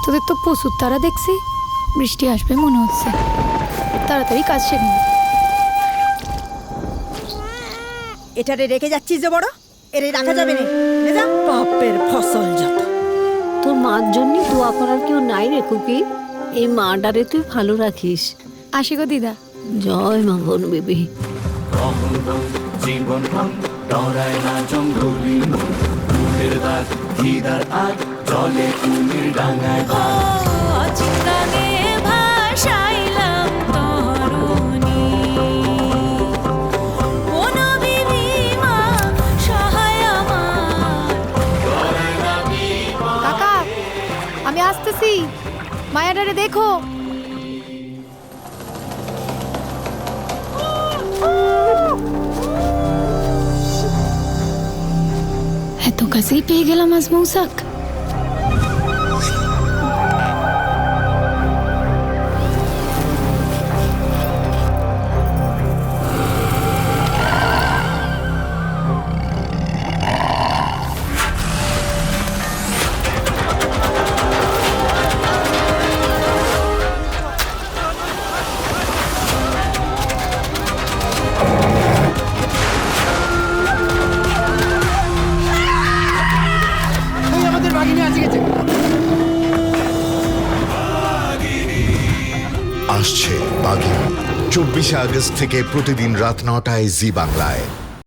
তোদের তো প্রচুর তারা দেখছি, বৃষ্টি আসবে মনে হচ্ছে, তাড়াতাড়ি কাজ সেরে নে। এটারে রেখে যাচ্ছিস যে বড়, এরে রাখা যাবে না। বাপের ফসল যত। তোর মার জন্য দোয়া করার কেউ নাই রে খুকি। এই মাটারে তুই ভালো রাখিস। আসি গো দিদা। জয় মা বন বেবি। জীবন ডরায় না জঙ্গলি মুখের দাগ খিদার আগ জলে কুমির ডাঙায় অচিন্তানে ভাসাইলাম তরুণী বনবিভীমা সহায় আমার। কাকা আমি আসতেছি, মায়াডারে দেখো। এত কাছেই পেয়ে গেলাম আজ মৌসাক। আসছে বাঘিনী 24শে আগস্ট থেকে প্রতিদিন রাত 9টায় জি বাংলায়।